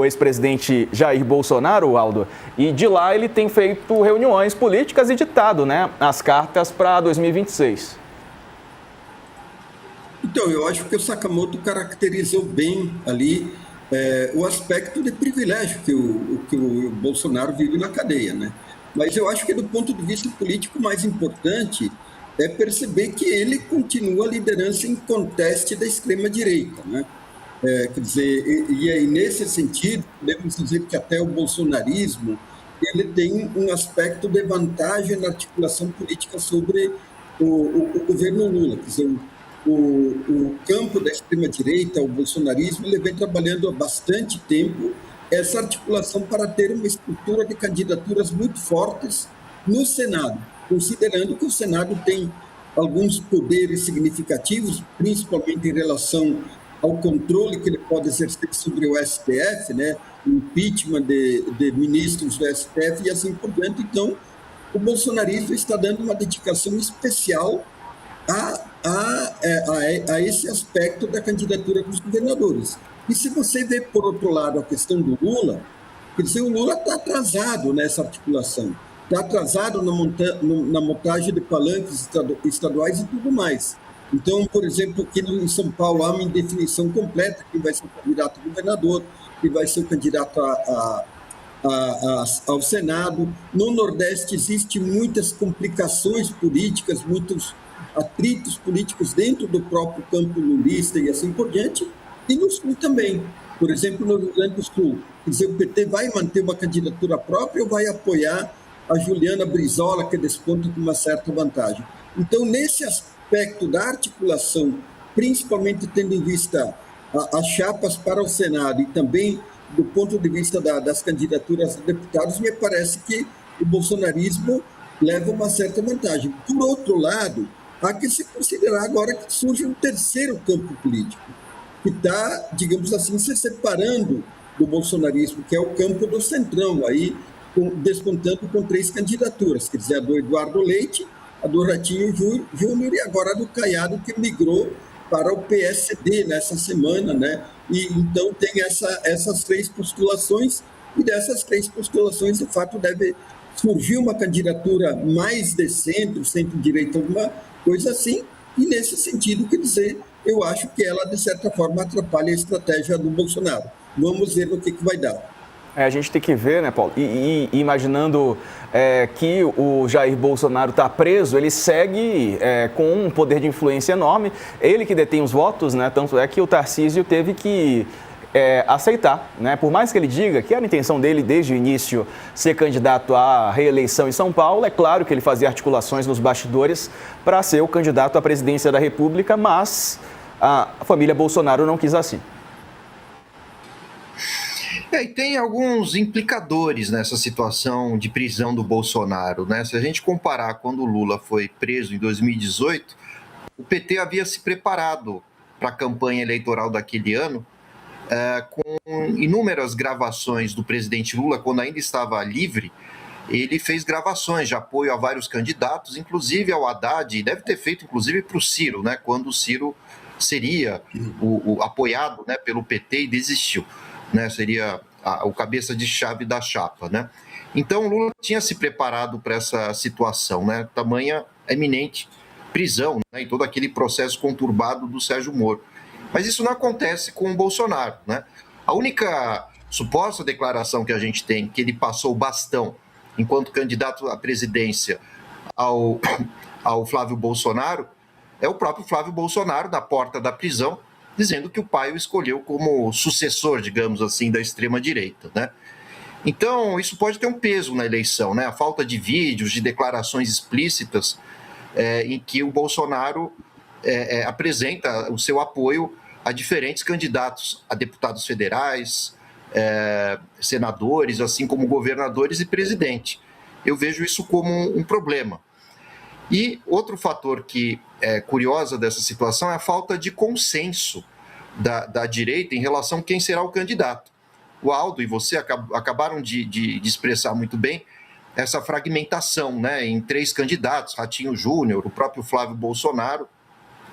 o ex-presidente Jair Bolsonaro, Aldo, e de lá ele tem feito reuniões políticas e ditado, né, as cartas para 2026. Então, eu acho que o Sakamoto caracterizou bem ali o aspecto de privilégio que o Bolsonaro vive na cadeia, né? Mas eu acho que, do ponto de vista político, o mais importante é perceber que ele continua a liderança em conteste da extrema-direita, né? Quer dizer, e aí, nesse sentido, podemos dizer que até o bolsonarismo ele tem um aspecto de vantagem na articulação política sobre o governo Lula. Quer dizer, o campo da extrema-direita, o bolsonarismo, ele vem trabalhando há bastante tempo essa articulação para ter uma estrutura de candidaturas muito fortes no Senado, considerando que o Senado tem alguns poderes significativos, principalmente em relação ao controle que ele pode exercer sobre o STF, né? O impeachment de ministros do STF e assim por diante. Então, o bolsonarismo está dando uma dedicação especial a esse aspecto da candidatura dos governadores. E se você vê, por outro lado, a questão do Lula, quer dizer, o Lula está atrasado nessa articulação, está atrasado na montagem de palanques estaduais e tudo mais. Então, por exemplo, aqui em São Paulo há uma indefinição completa quem vai ser o candidato a governador, quem vai ser o candidato ao Senado. No Nordeste existem muitas complicações políticas, muitos atritos políticos dentro do próprio campo lulista e assim por diante, e no Sul também. Por exemplo, no Rio Grande do Sul, quer dizer, o PT vai manter uma candidatura própria ou vai apoiar a Juliana Brizola, que desponta com uma certa vantagem? Então, nesse aspecto da articulação, principalmente tendo em vista as chapas para o Senado e também do ponto de vista das candidaturas a deputados, me parece que o bolsonarismo leva uma certa vantagem. Por outro lado, há que se considerar agora que surge um terceiro campo político, que está, digamos assim, se separando do bolsonarismo, que é o campo do Centrão, aí despontando com 3 candidaturas, quer dizer, a do Eduardo Leite, a do Ratinho Júnior e agora a do Caiado, que migrou para o PSD nessa semana, né? E então tem essas 3 postulações, e dessas 3 postulações, de fato, deve surgir uma candidatura mais de centro-direita, alguma coisa assim, e nesse sentido, quer dizer, eu acho que ela, de certa forma, atrapalha a estratégia do Bolsonaro. Vamos ver o que vai dar. A gente tem que ver, né, Paulo? E imaginando que o Jair Bolsonaro está preso, ele segue com um poder de influência enorme. Ele que detém os votos, né? Tanto é que o Tarcísio teve que aceitar, né? Por mais que ele diga que era a intenção dele desde o início ser candidato à reeleição em São Paulo, é claro que ele fazia articulações nos bastidores para ser o candidato à presidência da República, mas a família Bolsonaro não quis assim. E tem alguns implicadores nessa situação de prisão do Bolsonaro, né? Se a gente comparar quando o Lula foi preso em 2018, o PT havia se preparado para a campanha eleitoral daquele ano, com inúmeras gravações do presidente Lula, quando ainda estava livre. Ele fez gravações de apoio a vários candidatos, inclusive ao Haddad, e deve ter feito inclusive para o Ciro, né? Quando o Ciro seria o apoiado, né, pelo PT e desistiu. Né, seria o cabeça de chave da chapa, né? Então o Lula tinha se preparado para essa situação, né? Tamanha eminente prisão, né, e todo aquele processo conturbado do Sérgio Moro. Mas isso não acontece com o Bolsonaro, né? A única suposta declaração que a gente tem, que ele passou o bastão enquanto candidato à presidência ao Flávio Bolsonaro, é o próprio Flávio Bolsonaro, da porta da prisão, dizendo que o pai o escolheu como sucessor, digamos assim, da extrema-direita, né? Então, isso pode ter um peso na eleição, né? A falta de vídeos, de declarações explícitas em que o Bolsonaro apresenta o seu apoio a diferentes candidatos, a deputados federais, senadores, assim como governadores e presidente. Eu vejo isso como um problema. E outro fator que é curioso dessa situação é a falta de consenso da direita em relação a quem será o candidato. O Aldo e você acabaram de expressar muito bem essa fragmentação, né, em 3 candidatos, Ratinho Júnior, o próprio Flávio Bolsonaro,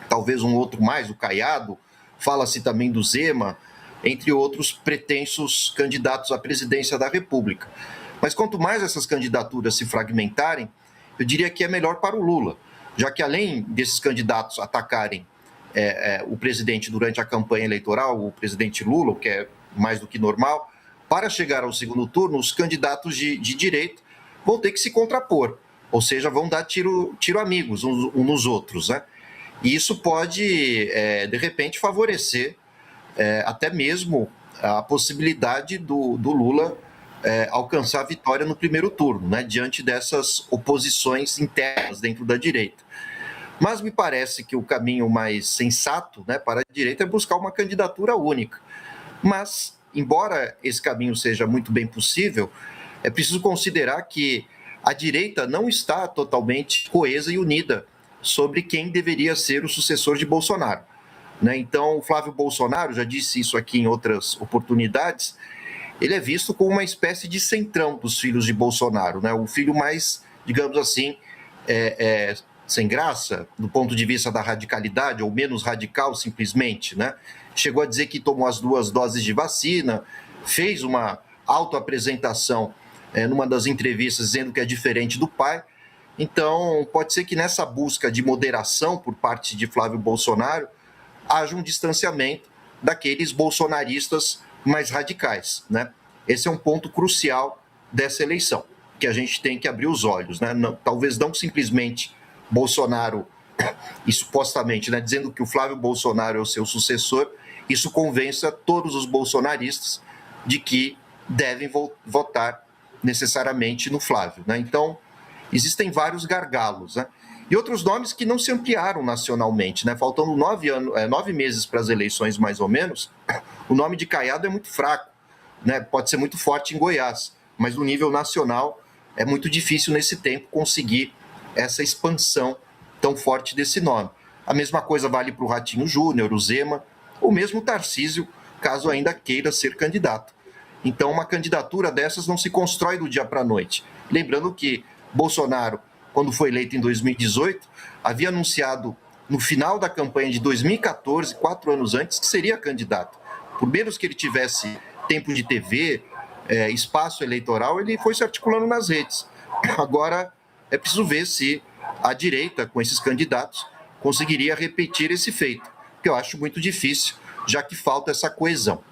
talvez um outro mais, o Caiado, fala-se também do Zema, entre outros pretensos candidatos à presidência da República. Mas quanto mais essas candidaturas se fragmentarem, eu diria que é melhor para o Lula, já que além desses candidatos atacarem o presidente durante a campanha eleitoral, o presidente Lula, o que é mais do que normal, para chegar ao segundo turno, os candidatos de direita vão ter que se contrapor, ou seja, vão dar tiro amigos uns nos outros, né? E isso pode, de repente, favorecer até mesmo a possibilidade do Lula alcançar a vitória no primeiro turno, né, diante dessas oposições internas dentro da direita. Mas me parece que o caminho mais sensato, né, para a direita é buscar uma candidatura única. Mas, embora esse caminho seja muito bem possível, é preciso considerar que a direita não está totalmente coesa e unida sobre quem deveria ser o sucessor de Bolsonaro, né? Então, o Flávio Bolsonaro, já disse isso aqui em outras oportunidades, ele é visto como uma espécie de centrão dos filhos de Bolsonaro, né? O filho mais, digamos assim, sem graça, do ponto de vista da radicalidade, ou menos radical, simplesmente, né? Chegou a dizer que tomou as 2 doses de vacina, fez uma autoapresentação numa das entrevistas dizendo que é diferente do pai. Então, pode ser que nessa busca de moderação por parte de Flávio Bolsonaro haja um distanciamento daqueles bolsonaristas mais radicais, né? Esse é um ponto crucial dessa eleição, que a gente tem que abrir os olhos, né? Não, talvez não simplesmente Bolsonaro, e supostamente, né, dizendo que o Flávio Bolsonaro é o seu sucessor, isso convença todos os bolsonaristas de que devem votar necessariamente no Flávio, né? Então, existem vários gargalos, né? E outros nomes que não se ampliaram nacionalmente, né? Faltando 9 meses para as eleições, mais ou menos, o nome de Caiado é muito fraco, né? Pode ser muito forte em Goiás, mas no nível nacional é muito difícil nesse tempo conseguir essa expansão tão forte desse nome. A mesma coisa vale para o Ratinho Júnior, o Zema, ou mesmo o Tarcísio, caso ainda queira ser candidato. Então, uma candidatura dessas não se constrói do dia para a noite. Lembrando que Bolsonaro, quando foi eleito em 2018, havia anunciado no final da campanha de 2014, 4 anos antes, que seria candidato. Por menos que ele tivesse tempo de TV, espaço eleitoral, ele foi se articulando nas redes. Agora, é preciso ver se a direita, com esses candidatos, conseguiria repetir esse feito, que eu acho muito difícil, já que falta essa coesão.